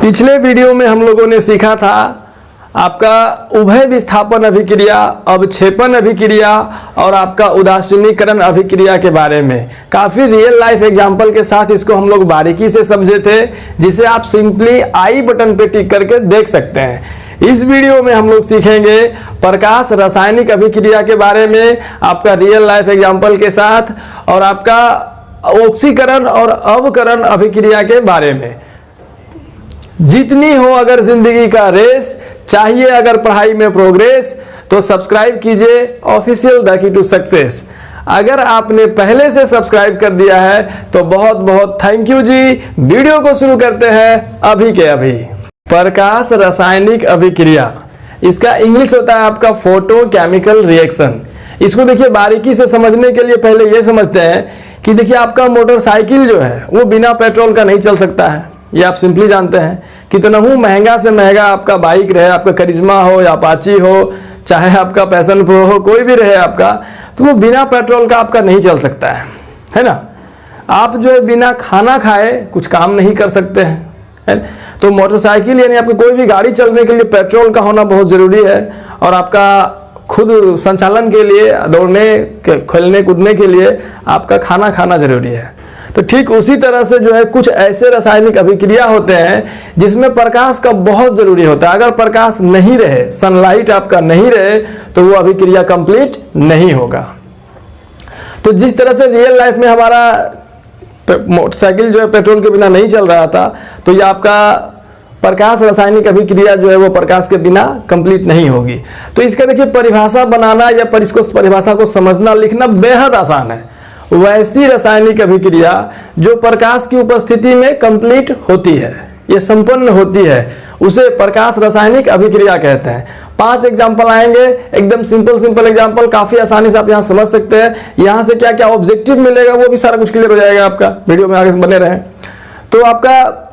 पिछले वीडियो में हम लोगों ने सीखा था आपका उभय विस्थापन अभिक्रिया, अवक्षेपण अभिक्रिया और आपका उदासीनीकरण अभिक्रिया के बारे में। काफ़ी रियल लाइफ एग्जांपल के साथ इसको हम लोग बारीकी से समझे थे, जिसे आप सिंपली आई बटन पे टिक करके देख सकते हैं। इस वीडियो में हम लोग सीखेंगे प्रकाश रासायनिक अभिक्रिया के बारे में आपका रियल लाइफ एग्जांपल के साथ, और आपका ऑक्सीकरण और अवकरण अभिक्रिया के बारे में। जितनी हो अगर जिंदगी का रेस, चाहिए अगर पढ़ाई में प्रोग्रेस, तो सब्सक्राइब कीजिए official the key to success. अगर आपने पहले से सब्सक्राइब कर दिया है तो बहुत बहुत थैंक यू जी। वीडियो को शुरू करते हैं अभी के अभी। प्रकाश रासायनिक अभिक्रिया, इसका इंग्लिश होता है आपका फोटो केमिकल रिएक्शन। इसको देखिए बारीकी से समझने के लिए पहले ये समझते हैं कि देखिए आपका मोटरसाइकिल जो है वो बिना पेट्रोल का नहीं चल सकता है, ये आप सिंपली जानते हैं। कितना ही महंगा से महंगा आपका बाइक रहे, आपका करिश्मा हो या अपाची हो, चाहे आपका पैशन प्रो हो, कोई भी रहे आपका, तो वो बिना पेट्रोल का आपका नहीं चल सकता है ना। आप जो है बिना खाना खाए कुछ काम नहीं कर सकते हैं, है? तो मोटरसाइकिल यानी आपकी कोई भी गाड़ी चलने के लिए पेट्रोल का होना बहुत ज़रूरी है, और आपका खुद संचालन के लिए, दौड़ने खेलने कूदने के लिए आपका खाना खाना जरूरी है। तो ठीक उसी तरह से जो है कुछ ऐसे रासायनिक अभिक्रिया होते हैं जिसमें प्रकाश का बहुत जरूरी होता है। अगर प्रकाश नहीं रहे, सनलाइट आपका नहीं रहे, तो वो अभिक्रिया कंप्लीट नहीं होगा। तो जिस तरह से रियल लाइफ में हमारा मोटरसाइकिल जो है पेट्रोल के बिना नहीं चल रहा था, तो ये आपका प्रकाश रासायनिक अभिक्रिया जो है वो प्रकाश के बिना कंप्लीट नहीं होगी। तो इसका देखिए परिभाषा बनाना या परिभाषा को समझना लिखना बेहद आसान है। वैसी रासायनिक अभिक्रिया जो प्रकाश की उपस्थिति में कंप्लीट होती है, ये संपन्न होती है, उसे प्रकाश रासायनिक अभिक्रिया कहते हैं। 5 एग्जाम्पल आएंगे, एकदम सिंपल एग्जाम्पल, काफी आसानी से आप यहाँ समझ सकते हैं। यहाँ से क्या क्या ऑब्जेक्टिव मिलेगा वो भी सारा कुछ क्लियर हो जाएगा आपका, वीडियो में आगे से बने रहें। तो आपका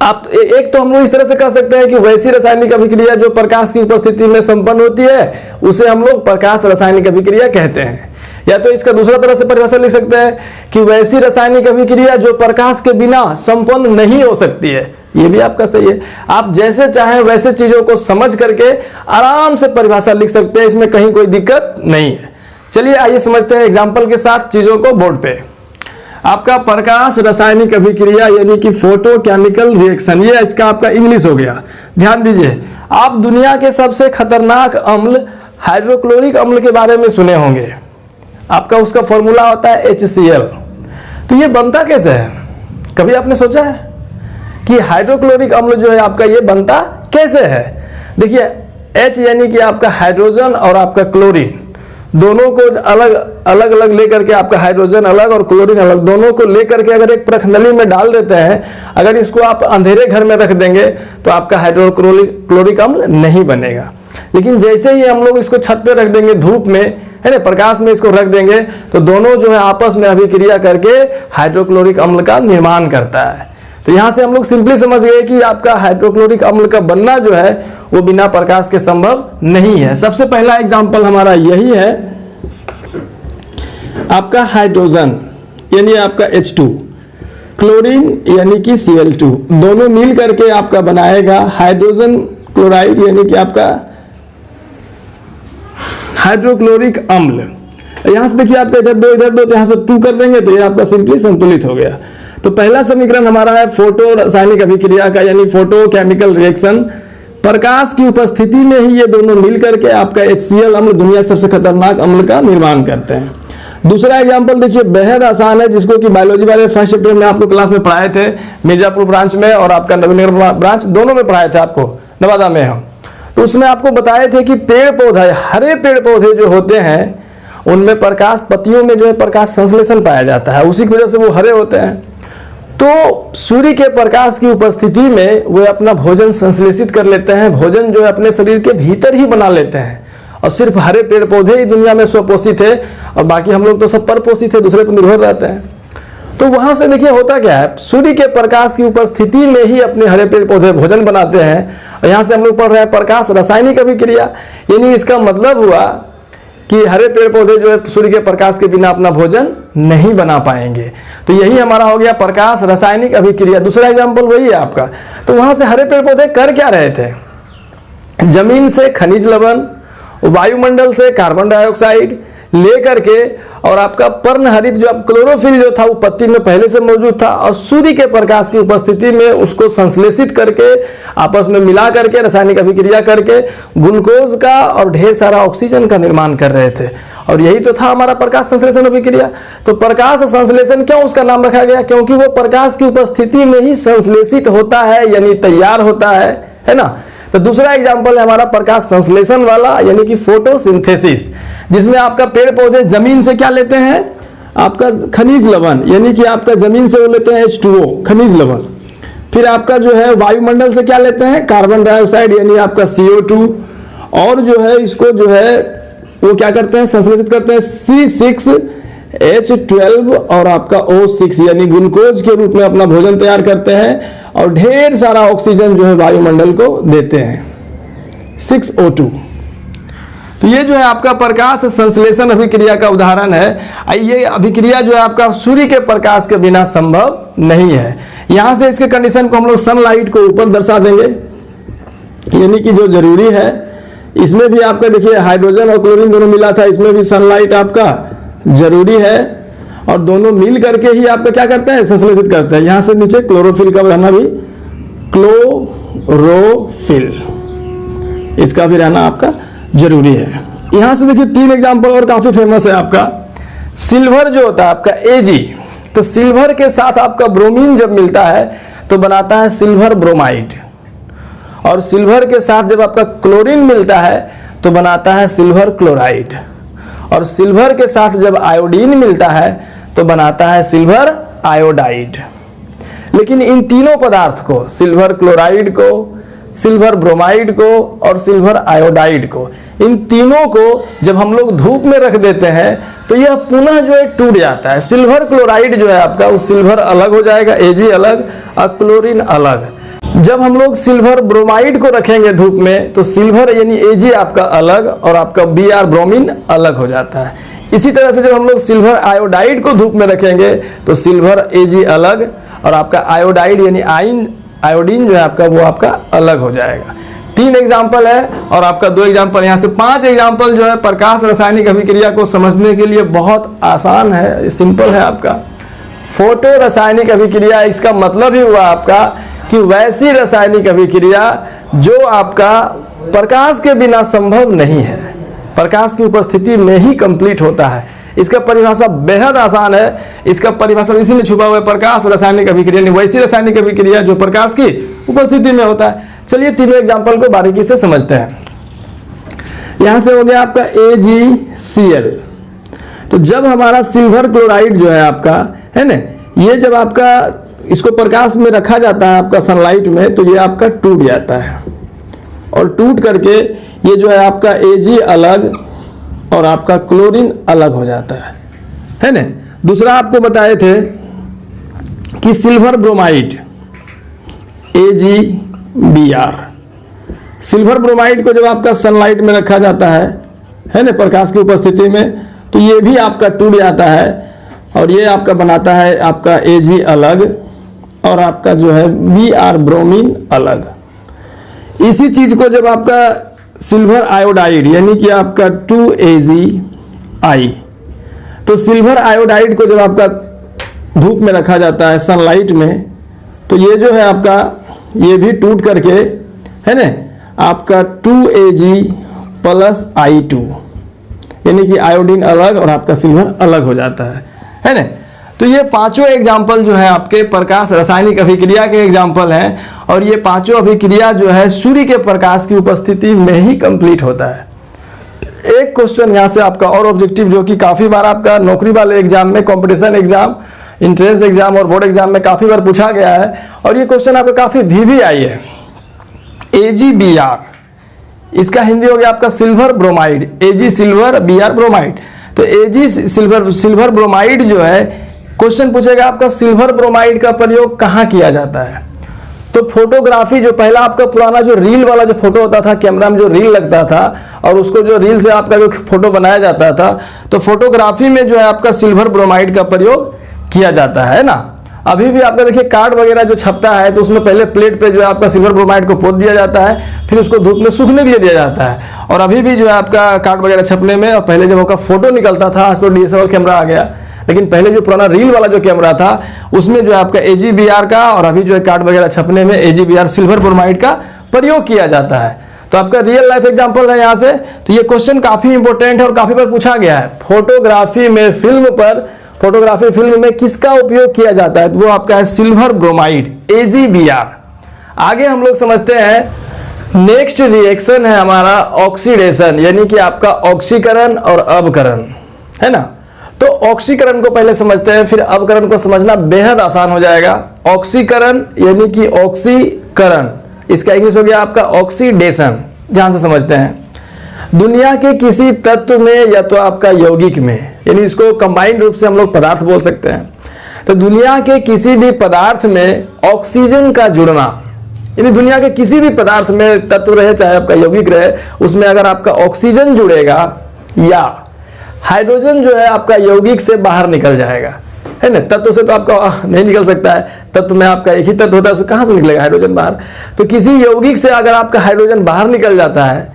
आप एक तो हम लोग इस तरह से कर सकते हैं कि वैसी रासायनिक अभिक्रिया जो प्रकाश की उपस्थिति में संपन्न होती है उसे हम लोग प्रकाश रासायनिक अभिक्रिया कहते हैं। या तो इसका दूसरा तरह से परिभाषा लिख सकते हैं कि वैसी रासायनिक अभिक्रिया जो प्रकाश के बिना संपन्न नहीं हो सकती है। ये भी आपका सही है। आप जैसे चाहें वैसे चीजों को समझ करके आराम से परिभाषा लिख सकते हैं, इसमें कहीं कोई दिक्कत नहीं है। चलिए आइए समझते हैं एग्जाम्पल के साथ चीजों को बोर्ड पे। आपका प्रकाश रासायनिक अभिक्रिया यानी कि फोटो केमिकल रिएक्शन, ये इसका आपका इंग्लिश हो गया। ध्यान दीजिए, आप दुनिया के सबसे खतरनाक अम्ल हाइड्रोक्लोरिक अम्ल के बारे में सुने होंगे। आपका उसका फॉर्मूला होता है HCl। तो ये बनता कैसे है, कभी आपने सोचा है कि हाइड्रोक्लोरिक अम्ल जो है आपका ये बनता कैसे है? देखिए H यानी कि आपका हाइड्रोजन और आपका क्लोरीन, दोनों को अलग लेकर के, आपका हाइड्रोजन अलग और क्लोरीन अलग, दोनों को लेकर के अगर एक प्रखनली में डाल देते हैं, अगर इसको आप अंधेरे घर में रख देंगे तो आपका हाइड्रोक्लोरिक अम्ल नहीं बनेगा। लेकिन जैसे ही हम लोग इसको छत पे रख देंगे, धूप में, है ना, प्रकाश में इसको रख देंगे, तो दोनों जो है आपस में अभिक्रिया करके हाइड्रोक्लोरिक अम्ल का निर्माण करता है। तो यहां से हम लोग सिंपली समझ गए कि आपका हाइड्रोक्लोरिक अम्ल का बनना जो है वो बिना प्रकाश के संभव नहीं है। सबसे पहला एग्जांपल हमारा यही है, आपका हाइड्रोजन यानी आपका H2, क्लोरीन यानी कि Cl2, दोनों मिल करके आपका बनाएगा हाइड्रोजन क्लोराइड यानी कि आपका हाइड्रोक्लोरिक अम्ल। यहां से देखिए आपका इधर दो तो यहां से 2 कर देंगे तो ये आपका सिंपली संतुलित हो गया। तो पहला समीकरण हमारा है फोटो रासायनिक अभिक्रिया का यानी फोटो केमिकल रिएक्शन। प्रकाश की उपस्थिति में ही ये दोनों मिल करके आपका HCl अम्ल, दुनिया के सबसे खतरनाक अम्ल का निर्माण करते हैं। दूसरा एग्जाम्पल देखिए बेहद आसान है, जिसको कि बायोलॉजी वाले फर्स्ट चैप्टर में आपको क्लास में पढ़ाए थे, मिर्जापुर ब्रांच में और आपका नवीनगर ब्रांच दोनों में पढ़ाए थे आपको, नवादा में हम। तो उसमें आपको बताए थे कि पेड़ पौधे, हरे पेड़ पौधे जो होते हैं उनमें प्रकाश, पत्तियों में जो है प्रकाश संश्लेषण पाया जाता है, उसी की वजह से वो हरे होते हैं। तो सूर्य के प्रकाश की उपस्थिति में वे अपना भोजन संश्लेषित कर लेते हैं, भोजन जो है अपने शरीर के भीतर ही बना लेते हैं। और सिर्फ हरे पेड़ पौधे ही दुनिया में स्वपोषित है, और बाकी हम लोग तो सब परपोषित है, दूसरे पर निर्भर रहते हैं। तो वहां से देखिए होता क्या है, सूर्य के प्रकाश की उपस्थिति में ही अपने हरे पेड़ पौधे भोजन बनाते हैं। और यहां से हम लोग पढ़ रहे हैं प्रकाश रासायनिक अभिक्रिया, यानी इसका मतलब हुआ कि हरे पेड़ पौधे जो है सूर्य के प्रकाश के बिना अपना भोजन नहीं बना पाएंगे। तो यही हमारा हो गया प्रकाश रासायनिक अभिक्रिया। दूसरा एग्जाम्पल वही है आपका। तो वहां से हरे पेड़ पौधे कर क्या रहे थे? जमीन से खनिज लवण, वायुमंडल से कार्बन डाइऑक्साइड लेकर के और आपका पर्णहरित जो क्लोरोफिल जो था वो पत्ती में पहले से मौजूद था, और सूर्य के प्रकाश की उपस्थिति में उसको संश्लेषित करके आपस में मिला करके रासायनिक अभिक्रिया करके ग्लूकोज का और ढेर सारा ऑक्सीजन का निर्माण कर रहे थे। और यही तो था हमारा प्रकाश संश्लेषण अभिक्रिया। तो प्रकाश संश्लेषण क्यों उसका नाम रखा गया? क्योंकि वो प्रकाश की उपस्थिति में ही संश्लेषित होता है, यानी तैयार होता है ना। तो दूसरा एग्जाम्पल है हमारा प्रकाश संश्लेषण वाला, यानी कि फोटोसिंथेसिस, जिसमें आपका पेड़ पौधे जमीन से क्या लेते हैं? आपका खनिज लवण, यानी कि आपका जमीन से वो लेते हैं H2O खनिज लवण। फिर आपका जो है वायुमंडल से क्या लेते हैं? कार्बन डाइऑक्साइड, यानी आपका CO2। और जो है इसको जो है वो क्या करते हैं? संश्लेषित करते हैं C6H12 और आपका O6, यानी ग्लूकोज के रूप में अपना भोजन तैयार करते हैं और ढेर सारा ऑक्सीजन जो है वायुमंडल को देते हैं, 6O2। तो ये जो है आपका प्रकाश संश्लेषण अभिक्रिया का उदाहरण है। ये अभिक्रिया जो है आपका सूर्य के प्रकाश के बिना संभव नहीं है। यहां से इसके कंडीशन को हम लोग सनलाइट को ऊपर दर्शा देंगे, यानी कि जो जरूरी है। इसमें भी आपका देखिए हाइड्रोजन और क्लोरीन दोनों मिला था, इसमें भी सनलाइट आपका जरूरी है, और दोनों मिल करके ही आपका क्या करते हैं? संश्लेषित करते हैं। यहां से नीचे क्लोरोफिल का रहना भी, क्लोरोफिल, इसका भी रहना आपका जरूरी है। यहां से देखिए 3 एग्जांपल और काफी फेमस है आपका। सिल्वर जो होता है आपका Ag, तो सिल्वर के साथ आपका ब्रोमीन जब मिलता है तो बनाता है सिल्वर ब्रोमाइड, और सिल्वर के साथ जब आपका क्लोरीन मिलता है तो बनाता है सिल्वर क्लोराइड, और सिल्वर के साथ जब आयोडीन मिलता है तो बनाता है सिल्वर आयोडाइड। लेकिन इन तीनों पदार्थ को, सिल्वर क्लोराइड को, सिल्वर ब्रोमाइड को और सिल्वर आयोडाइड को, इन तीनों को जब हम लोग धूप में रख देते हैं तो यह पुनः जो है टूट जाता है। सिल्वर क्लोराइड जो है आपका वो सिल्वर अलग हो जाएगा, Ag अलग और क्लोरीन अलग। जब हम लोग सिल्वर ब्रोमाइड को रखेंगे धूप में तो सिल्वर यानी Ag आपका अलग और आपका Br ब्रोमीन अलग हो जाता है। इसी तरह से जब हम लोग सिल्वर आयोडाइड को धूप में रखेंगे तो सिल्वर Ag अलग और आपका आयोडाइड यानी आयोडीन जो है आपका वो आपका अलग हो जाएगा। 3 एग्जाम्पल है और आपका 2 एग्जाम्पल, यहाँ से 5 एग्जाम्पल जो है प्रकाश रासायनिक अभिक्रिया को समझने के लिए बहुत आसान है, सिंपल है आपका। फोटो रासायनिक अभिक्रिया, इसका मतलब ही हुआ आपका कि वैसी रासायनिक अभिक्रिया जो आपका प्रकाश के बिना संभव नहीं है, प्रकाश की उपस्थिति में ही कंप्लीट होता है। इसका परिभाषा बेहद आसान है, इसका परिभाषा इसी में छुपा हुआ है, प्रकाश रासायनिक अभिक्रिया, वैसी रासायनिक अभिक्रिया जो प्रकाश की उपस्थिति में होता है। चलिए तीनों एग्जाम्पल को बारीकी से समझते हैं। यहां से हो गया आपका AgCl। तो जब हमारा सिल्वर क्लोराइड जो है आपका है ना, ये जब आपका इसको प्रकाश में रखा जाता है आपका सनलाइट में तो ये आपका टूट जाता है, और टूट करके ये जो है आपका Ag अलग और आपका क्लोरीन अलग हो जाता है ना। दूसरा आपको बताए थे कि silver bromide AgBr, silver bromide को जब आपका सनलाइट में रखा जाता है ना प्रकाश की उपस्थिति में, तो ये भी आपका टूट जाता है और ये आपका बनाता है आपका Ag अलग और आपका जो है Br ब्रोमीन अलग। इसी चीज को जब आपका सिल्वर आयोडाइड यानी कि आपका 2AgI, तो सिल्वर आयोडाइड को जब आपका धूप में रखा जाता है सनलाइट में, तो ये जो है आपका ये भी टूट करके है ना आपका 2Ag + I2 यानी कि आयोडीन अलग और आपका सिल्वर अलग हो जाता है ना। तो ये पांचों एग्जाम्पल जो है आपके प्रकाश रासायनिक अभिक्रिया के एग्जाम्पल हैं, और ये पांचों अभिक्रिया जो है सूर्य के प्रकाश की उपस्थिति में ही कंप्लीट होता है। एक क्वेश्चन यहाँ से आपका और ऑब्जेक्टिव जो कि काफी बार आपका नौकरी वाले एग्जाम में, कंपटीशन एग्जाम, इंट्रेंस एग्जाम और बोर्ड एग्जाम में काफी बार पूछा गया है, और ये क्वेश्चन आपका काफी भी आई है। AgBr, इसका हिंदी हो गया आपका silver bromide, Ag silver Br bromide. तो Ag सिल्वर ब्रोमाइड जो है, क्वेश्चन पूछेगा आपका सिल्वर ब्रोमाइड का प्रयोग कहाँ किया जाता है, तो फोटोग्राफी जो पहला आपका पुराना जो रील वाला जो फोटो होता था, कैमरा में जो रील लगता था और उसको जो रील से आपका जो फोटो बनाया जाता था, तो फोटोग्राफी में जो है आपका सिल्वर ब्रोमाइड का प्रयोग किया जाता है ना। अभी भी आपका देखिए कार्ड वगैरह जो छपता है तो उसमें पहले प्लेट पे जो है आपका सिल्वर ब्रोमाइड को पोत दिया जाता है, फिर उसको धूप में सूखने के लिए दिया जाता है। और अभी भी जो है आपका कार्ड वगैरह छपने में, और पहले जब आपका फोटो निकलता था, आज तो DSLR कैमरा आ गया, लेकिन पहले जो पुराना रील वाला जो कैमरा था उसमें जो है आपका AGBR का, और अभी जो है कार्ड वगैरह छपने में AGBR सिल्वर ब्रोमाइड का प्रयोग किया जाता है। तो आपका रियल लाइफ एग्जांपल है यहाँ से। तो ये क्वेश्चन काफी इंपॉर्टेंट है और काफी बार पूछा गया है। फोटोग्राफी फिल्म में किसका उपयोग किया जाता है, तो वो आपका है सिल्वर ब्रोमाइड, AGBR। आगे हम लोग समझते हैं नेक्स्ट रिएक्शन है हमारा ऑक्सीडेशन, यानी कि आपका ऑक्सीकरण और अवकरण, है ना। तो ऑक्सीकरण को पहले समझते हैं, फिर अवकरण को समझना बेहद आसान हो जाएगा। ऑक्सीकरण यानी कि ऑक्सीकरण, इसका इंग्लिश हो गया आपका ऑक्सीडेशन। ध्यान से समझते हैं, दुनिया के किसी तत्व में या तो आपका यौगिक में, यानी इसको कंबाइंड रूप से हम लोग पदार्थ बोल सकते हैं। तो दुनिया के किसी भी पदार्थ में ऑक्सीजन का जुड़ना, यानी दुनिया के किसी भी पदार्थ में तत्व रहे, चाहे आपका यौगिक रहे, उसमें अगर आपका ऑक्सीजन जुड़ेगा या हाइड्रोजन जो है आपका यौगिक से बाहर निकल जाएगा, है ना। तत्व से तो आपका नहीं निकल सकता है, तत्व में आपका एक ही तत्व होता है, उससे कहाँ से निकलेगा हाइड्रोजन बाहर। तो किसी यौगिक से अगर आपका हाइड्रोजन बाहर निकल जाता है,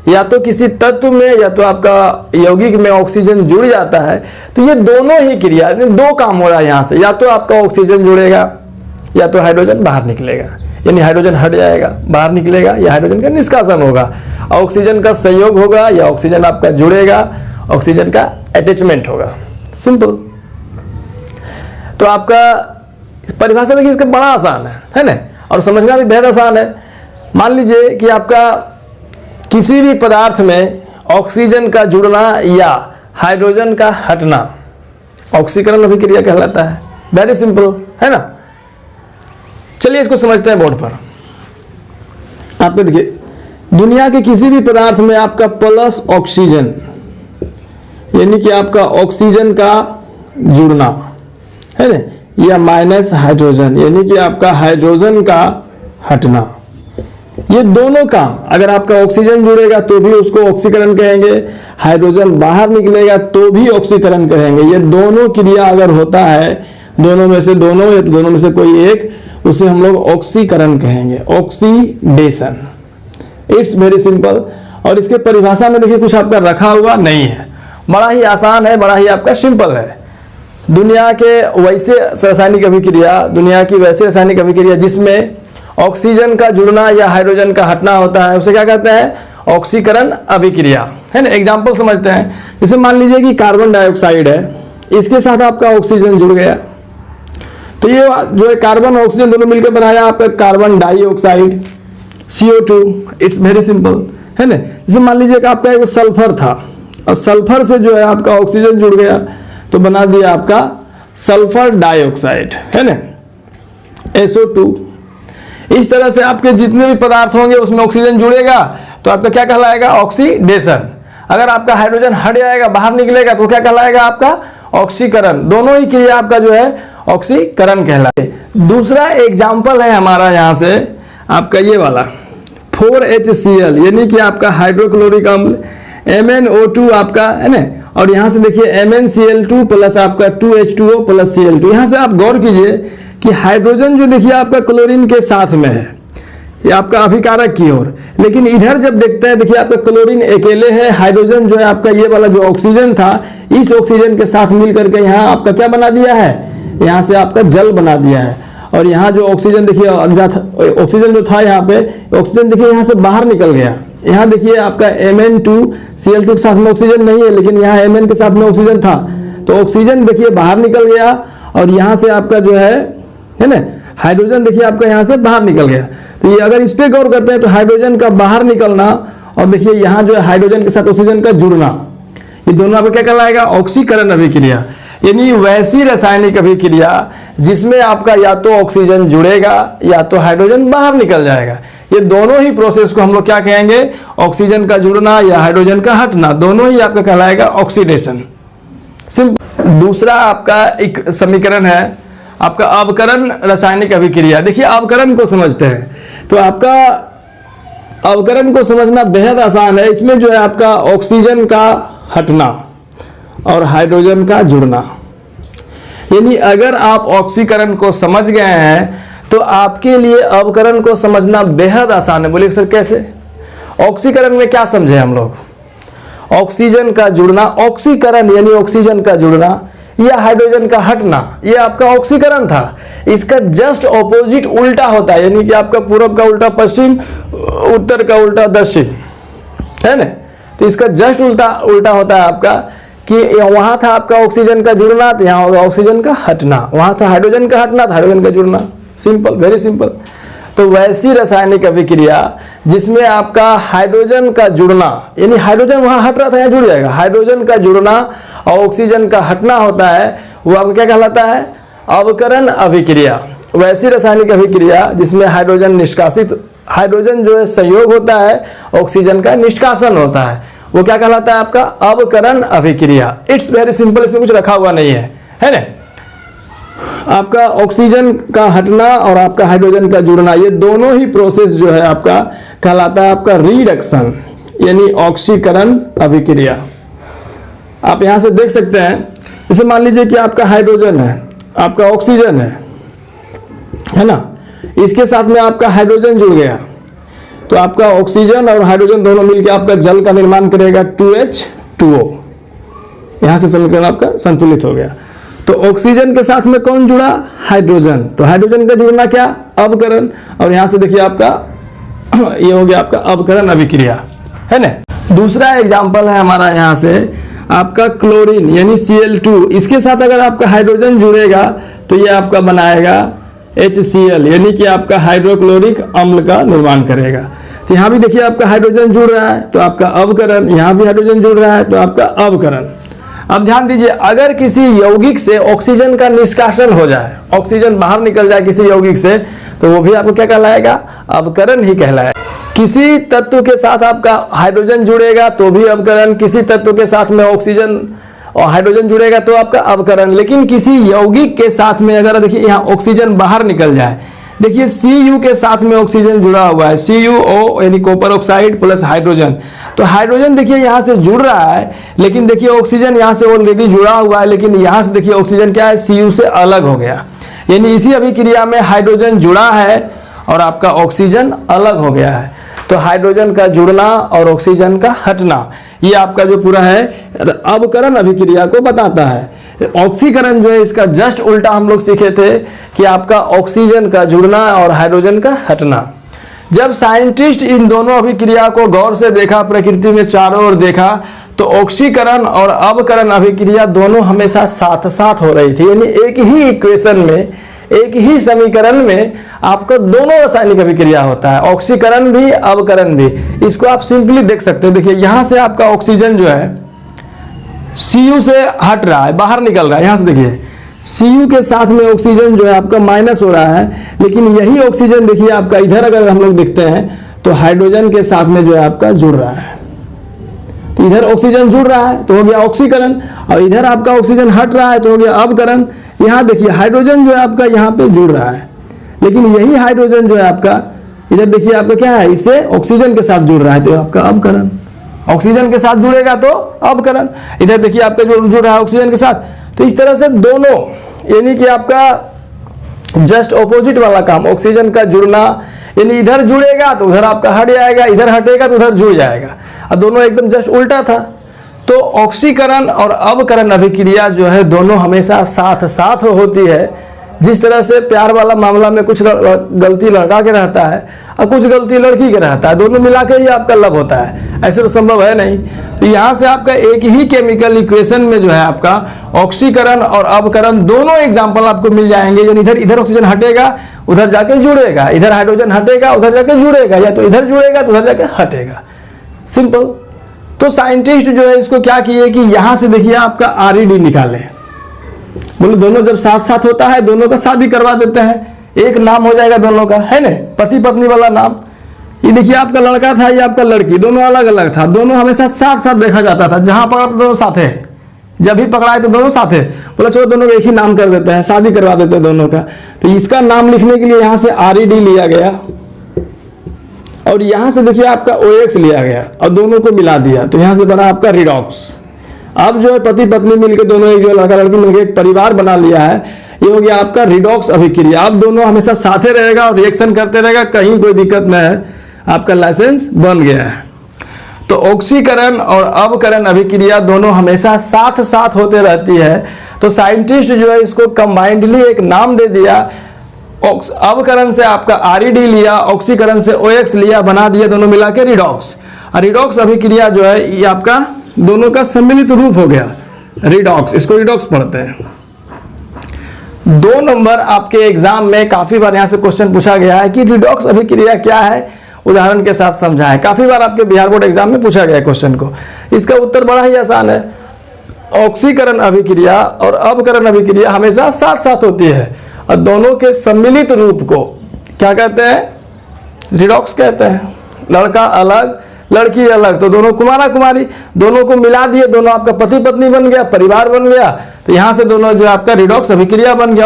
या तो किसी तत्व में या तो आपका यौगिक में ऑक्सीजन जुड़ जाता है, तो ये दोनों ही क्रिया, दो काम हो रहा है यहाँ से, या तो आपका ऑक्सीजन जुड़ेगा या तो हाइड्रोजन बाहर निकलेगा, यानी हाइड्रोजन हट जाएगा बाहर निकलेगा, या हाइड्रोजन का निष्कासन होगा, ऑक्सीजन का संयोग होगा, या ऑक्सीजन आपका जुड़ेगा, ऑक्सीजन का अटैचमेंट होगा। सिंपल। तो आपका परिभाषा देखिए इसका बड़ा आसान है ना, और समझना भी बेहद आसान है। मान लीजिए कि आपका किसी भी पदार्थ में ऑक्सीजन का जुड़ना या हाइड्रोजन का हटना ऑक्सीकरण अभिक्रिया कहलाता है। वेरी सिंपल, है ना। चलिए इसको समझते हैं बोर्ड पर। आपको देखिए, दुनिया के किसी भी पदार्थ में आपका प्लस ऑक्सीजन, यानी कि आपका ऑक्सीजन का जुड़ना, है ना, या माइनस हाइड्रोजन, यानी कि आपका हाइड्रोजन का हटना, ये दोनों काम, अगर आपका ऑक्सीजन जुड़ेगा तो भी उसको ऑक्सीकरण कहेंगे, हाइड्रोजन बाहर निकलेगा तो भी ऑक्सीकरण कहेंगे। ये दोनों क्रिया अगर होता है, दोनों में से दोनों या तो दोनों में से कोई एक, उसे हम लोग ऑक्सीकरण कहेंगे, ऑक्सीडेशन। It's very simple. और इसके परिभाषा में देखिए कुछ आपका रखा हुआ नहीं है, बड़ा ही आसान है, बड़ा ही आपका सिंपल है। दुनिया के वैसे रासायनिक अभिक्रिया, दुनिया की वैसे रासायनिक अभिक्रिया जिसमें ऑक्सीजन का जुड़ना या हाइड्रोजन का हटना होता है, उसे क्या कहते हैं, ऑक्सीकरण अभिक्रिया, है ना। एग्जाम्पल समझते हैं। जैसे मान लीजिए कि कार्बन डाइऑक्साइड है, इसके साथ आपका ऑक्सीजन जुड़ गया, तो ये जो है कार्बन ऑक्सीजन दोनों मिलकर बनाया आपका carbon dioxide, CO2। It's very simple, है ना। जैसे मान लीजिए कि आपका एक सल्फर था, और सल्फर से जो है आपका ऑक्सीजन जुड़ गया तो बना दिया आपका सल्फर डाइऑक्साइड, है ना, SO2। इस तरह से आपके जितने भी पदार्थ होंगे उसमें ऑक्सीजन जुड़ेगा तो आपका क्या कहलाएगा, ऑक्सीडेशन। अगर आपका हाइड्रोजन हट जाएगा बाहर निकलेगा तो क्या कहलाएगा आपका, ऑक्सीकरण। दोनों ही क्रिया आपका जो है ऑक्सीकरण कहलाए। दूसरा एग्जाम्पल है हमारा यहाँ से आपका ये वाला 4HCl, यानी कि आपका हाइड्रोक्लोरिक अम्ल, MnO2 आपका, है ना। और यहाँ से देखिए MnCl2 प्लस आपका 2H2O प्लस Cl2। यहाँ से आप गौर कीजिए कि हाइड्रोजन जो देखिए आपका क्लोरीन के साथ में है, ये आपका अभिकारक की ओर, लेकिन इधर जब देखते हैं देखिए आपका क्लोरीन अकेले है, हाइड्रोजन जो है आपका ये वाला जो ऑक्सीजन था, इस ऑक्सीजन के साथ मिल करके यहाँ आपका क्या बना दिया है, यहाँ से आपका जल बना दिया है। और यहाँ जो ऑक्सीजन देखिए, ऑक्सीजन जो था यहाँ पे, ऑक्सीजन देखिए यहाँ से बाहर निकल गया। यहाँ देखिए आपका Mn2Cl2 के साथ में ऑक्सीजन नहीं है, लेकिन यहाँ Mn के साथ में ऑक्सीजन था, तो ऑक्सीजन देखिए बाहर निकल गया, और यहाँ से आपका जो है ना, हाइड्रोजन देखिए आपका यहाँ से बाहर निकल गया। तो ये अगर इस पे गौर करते हैं तो हाइड्रोजन का बाहर निकलना, और देखिए यहाँ जो है हाइड्रोजन के साथ ऑक्सीजन का जुड़ना, ये दोनों आपका क्या कहलाएगा, ऑक्सीकरण अभिक्रिया। यानी वैसी रासायनिक अभिक्रिया जिसमें आपका या तो ऑक्सीजन जुड़ेगा या तो हाइड्रोजन बाहर निकल जाएगा। ये दोनों ही प्रोसेस को हम लोग क्या कहेंगे, ऑक्सीजन का जुड़ना या हाइड्रोजन का हटना, दोनों ही आपका कहलाएगा ऑक्सीडेशन। सिंपल। दूसरा आपका एक समीकरण है आपका अवकरण रासायनिक अभिक्रिया। देखिए अवकरण को समझते हैं, तो आपका अवकरण को समझना बेहद आसान है। इसमें जो है आपका ऑक्सीजन का हटना और हाइड्रोजन का जुड़ना, यानी अगर आप ऑक्सीकरण को समझ गए हैं तो आपके लिए अवकरण को समझना बेहद आसान है। बोलिए सर कैसे? ऑक्सीकरण में क्या समझे हम लोग? ऑक्सीजन का जुड़ना, ऑक्सीकरण यानी ऑक्सीजन का जुड़ना या हाइड्रोजन का हटना, ये आपका ऑक्सीकरण था। इसका जस्ट ऑपोजिट उल्टा होता है, यानी कि आपका पूरब का उल्टा पश्चिम, उत्तर का उल्टा दक्षिण, है ना? तो इसका जस्ट उल्टा होता है आपका कि वहां था आपका ऑक्सीजन का जुड़ना, तो यहाँ होगा ऑक्सीजन का हटना। वहां था हाइड्रोजन का हटना, तो हाइड्रोजन का जुड़ना। Simple, very simple. तो वैसी रासायनिक अभिक्रिया जिसमें आपका हाइड्रोजन का जुड़ना, यानी हाइड्रोजन वहां हट रहा था, यहाँ जुड़ जाएगा, हाइड्रोजन का जुड़ना और ऑक्सीजन का हटना होता है, वो आपको क्या कहलाता है? अवकरण अभिक्रिया। वैसी रासायनिक अभिक्रिया जिसमें हाइड्रोजन निष्कासित, हाइड्रोजन जो है संयोग होता है, ऑक्सीजन का निष्कासन होता है, वो क्या कहलाता है? आपका अवकरण अभिक्रिया। इट्स वेरी सिंपल, इसमें कुछ रखा हुआ नहीं है ना? आपका ऑक्सीजन का हटना और आपका हाइड्रोजन का जुड़ना, ये दोनों ही प्रोसेस जो है आपका कहलाता है आपका रिडक्शन, यानी ऑक्सीकरण अभिक्रिया। आप यहां से देख सकते हैं, जैसे मान लीजिए कि आपका हाइड्रोजन है, आपका ऑक्सीजन है ना? इसके साथ में आपका हाइड्रोजन जुड़ गया, तो आपका ऑक्सीजन और हाइड्रोजन दोनों मिलकर आपका जल का निर्माण करेगा 2H2O। यहां से समीकरण आपका संतुलित हो गया। तो ऑक्सीजन के साथ में कौन जुड़ा? हाइड्रोजन। तो हाइड्रोजन का जुड़ना क्या? अवकरण। और यहां से देखिए आपका ये हो गया आपका अवकरण अभिक्रिया, है ना? दूसरा एग्जांपल है हमारा यहां से आपका क्लोरीन यानी Cl2। इसके साथ अगर आपका हाइड्रोजन जुड़ेगा तो ये आपका बनाएगा HCl, यानी कि आपका हाइड्रोक्लोरिक अम्ल का निर्माण करेगा। तो यहाँ भी देखिए आपका हाइड्रोजन जुड़ रहा है तो आपका अवकरण, यहाँ भी हाइड्रोजन जुड़ रहा है तो आपका अवकरण। अब ध्यान दीजिए, अगर किसी यौगिक से ऑक्सीजन का निष्कासन हो जाए, ऑक्सीजन बाहर निकल जाए किसी यौगिक से, तो वो भी आपको क्या कहलाएगा? अवकरण ही कहलाएगा। किसी तत्व के साथ आपका हाइड्रोजन जुड़ेगा तो भी अवकरण, किसी तत्व के साथ में ऑक्सीजन और हाइड्रोजन जुड़ेगा तो आपका अवकरण। लेकिन किसी यौगिक के साथ में अगर देखिए यहाँ ऑक्सीजन बाहर निकल जाए, देखिए Cu के साथ में ऑक्सीजन जुड़ा हुआ है, CuO यानी कॉपर ऑक्साइड प्लस हाइड्रोजन। तो हाइड्रोजन देखिए यहाँ से जुड़ रहा है, लेकिन देखिए ऑक्सीजन यहाँ से ऑलरेडी जुड़ा हुआ है, लेकिन यहाँ से देखिए ऑक्सीजन क्या है? Cu से अलग हो गया, यानी इसी अभिक्रिया में हाइड्रोजन जुड़ा है और आपका ऑक्सीजन अलग हो गया है। तो हाइड्रोजन का जुड़ना और ऑक्सीजन का हटना, ये आपका जो पूरा है अवकरण अभिक्रिया को बताता है। ऑक्सीकरण जो है इसका जस्ट उल्टा हम लोग सीखे थे कि आपका ऑक्सीजन का जुड़ना और हाइड्रोजन का हटना। जब साइंटिस्ट इन दोनों अभिक्रिया को गौर से देखा, प्रकृति में चारों ओर देखा, तो ऑक्सीकरण और अवकरण अभिक्रिया दोनों हमेशा साथ साथ हो रही थी, यानी एक ही इक्वेशन में, एक ही समीकरण में आपका दोनों रासायनिक अभिक्रिया होता है, ऑक्सीकरण भी अवकरण भी। इसको आप सिंपली देख सकते हैं। देखिए यहां से आपका ऑक्सीजन जो है Cu से हट रहा है, बाहर निकल रहा है। यहां से देखिए Cu के साथ में ऑक्सीजन जो है आपका माइनस हो रहा है, लेकिन यही ऑक्सीजन देखिए आपका इधर अगर हम लोग देखते हैं तो हाइड्रोजन के साथ में जो है आपका जुड़ रहा है। तो इधर ऑक्सीजन जुड़ रहा है तो हो गया ऑक्सीकरण, और इधर आपका ऑक्सीजन हट रहा है तो हो गया अवकरण। यहाँ देखिए हाइड्रोजन जो है आपका यहाँ पे जुड़ रहा है, लेकिन यही हाइड्रोजन जो है आपका इधर देखिए आपका क्या है? इससे ऑक्सीजन के साथ जुड़ रहा है तो आपका अवकरण। ऑक्सीजन के साथ जुड़ेगा तो अवकरण। इधर देखिए आपका जो जुड़ रहा है ऑक्सीजन के साथ, तो इस तरह से दोनों, यानी कि आपका जस्ट ऑपोजिट वाला काम, ऑक्सीजन का जुड़ना, यानी इधर जुड़ेगा तो उधर आपका हट जाएगा, इधर हटेगा तो उधर जुड़ जाएगा, और दोनों एकदम जस्ट उल्टा था। तो ऑक्सीकरण और अवकरण अभिक्रिया जो है दोनों हमेशा साथ साथ होती है। जिस तरह से प्यार वाला मामला में कुछ गलती लड़का के रहता है और कुछ गलती लड़की के रहता है, दोनों मिला के ही आपका लव होता है, ऐसे तो संभव है नहीं। तो यहाँ से आपका एक ही केमिकल इक्वेशन में जो है आपका ऑक्सीकरण और अवकरण दोनों एग्जाम्पल आपको मिल जाएंगे। यानी इधर इधर ऑक्सीजन हटेगा उधर जाके जुड़ेगा, इधर हाइड्रोजन हटेगा उधर जाके जुड़ेगा, या तो इधर जुड़ेगा तो उधर जाके हटेगा। सिंपल। तो साइंटिस्ट जो है इसको क्या किए कि यहाँ से देखिए आपका RED निकाले, बोले दोनों जब साथ साथ होता है दोनों का शादी करवा देते हैं, एक नाम हो जाएगा दोनों का, है ना? पति पत्नी वाला नाम। ये देखिए आपका लड़का था, ये आपका लड़की, दोनों अलग अलग था, दोनों हमेशा साथ साथ देखा जाता था, जहां पर आप दोनों साथ है, जब भी पकड़ाए तो दोनों साथ है, बोला चलो दोनों का एक ही नाम कर देते हैं, शादी करवा देते हैं दोनों का। तो इसका नाम लिखने के लिए यहाँ से RED लिया गया और यहाँ से देखिए आपका OX लिया गया और दोनों को मिला दिया, तो यहाँ से बना आपका रिडॉक्स। अब जो है पति पत्नी मिलकर दोनों, एक जो लड़का लड़की मिलकर एक परिवार बना लिया है, ये हो गया आपका रिडॉक्स अभिक्रिया। अब दोनों हमेशा साथे रहेगा और रिएक्शन करते रहेगा, कहीं कोई दिक्कत नहीं है, आपका लाइसेंस बन गया है। तो ऑक्सीकरण और अवकरण अभिक्रिया दोनों हमेशा साथ साथ होते रहती है। तो साइंटिस्ट जो है इसको कंबाइंडली एक नाम दे दिया, अवकरण से आपका RED लिया, ऑक्सीकरण से OX लिया, बना दिया दोनों मिला के रिडॉक्स। और रिडॉक्स अभिक्रिया जो है ये आपका दोनों का सम्मिलित रूप हो गया रिडॉक्स, इसको रिडॉक्स पढ़ते हैं। 2 नंबर आपके एग्जाम में काफी बार यहां से क्वेश्चन पूछा गया है कि रिडॉक्स अभिक्रिया क्या है, उदाहरण के साथ समझाएं। काफी बार आपके बिहार बोर्ड एग्जाम में पूछा गया क्वेश्चन को। इसका उत्तर बड़ा ही आसान है, ऑक्सीकरण अभिक्रिया और अवकरण अभिक्रिया हमेशा साथ साथ होती है और दोनों के सम्मिलित रूप को क्या कहते हैं, रिडॉक्स कहते हैं। लड़का अलग लड़की अलग, तो दोनों कुमारा कुमारी, दोनों को मिला दिए, दोनों आपका पति पत्नी बन गया, परिवार बन गया, तो यहां से दोनों जो आपका रिडॉक्स अभिक्रिया बन गया।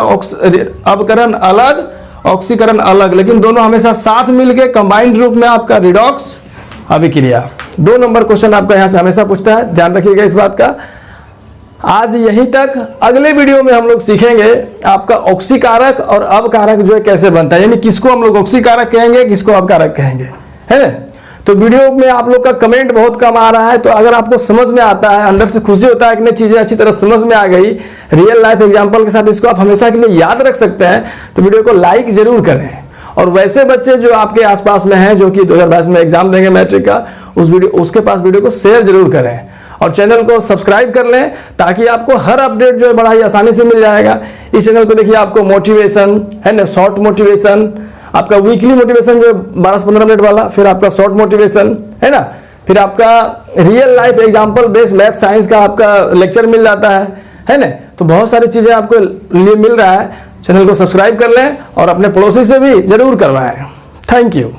अवकरण अलग, ऑक्सीकरण अलग, लेकिन दोनों हमेशा साथ मिलके कंबाइंड रूप में आपका रिडॉक्स अभिक्रिया। 2 नंबर क्वेश्चन आपका यहां से हमेशा पूछता है, ध्यान रखिएगा इस बात का। आज यहीं तक, अगले वीडियो में हम लोग सीखेंगे आपका ऑक्सीकारक और अवकारक जो है कैसे बनता है, यानी किसको हम लोग ऑक्सीकारक कहेंगे, किसको अवकारक कहेंगे, है ना। तो वीडियो में आप लोग का कमेंट बहुत कम आ रहा है, तो अगर आपको समझ में आता है, अंदर से खुशी होता है कि नहीं चीजें अच्छी तरह समझ में आ गई, रियल लाइफ एग्जांपल के साथ इसको आप हमेशा के लिए याद रख सकते हैं, तो वीडियो को लाइक जरूर करें। और वैसे बच्चे जो आपके आसपास में हैं जो कि 2022 में एग्जाम देंगे मैट्रिक का, उसके पास वीडियो को शेयर जरूर करें और चैनल को सब्सक्राइब कर लें, ताकि आपको हर अपडेट जो है बड़ा ही आसानी से मिल जाएगा। इस चैनल पे देखिए आपको मोटिवेशन है ना, शॉर्ट मोटिवेशन, आपका वीकली मोटिवेशन जो 12 से 15 मिनट वाला, फिर आपका शॉर्ट मोटिवेशन है ना, फिर आपका real life example based math science का आपका लेक्चर मिल जाता है ना। तो बहुत सारी चीजें आपको लिए मिल रहा है। चैनल को सब्सक्राइब कर लें और अपने पड़ोसी से भी जरूर करवाएं। Thank you.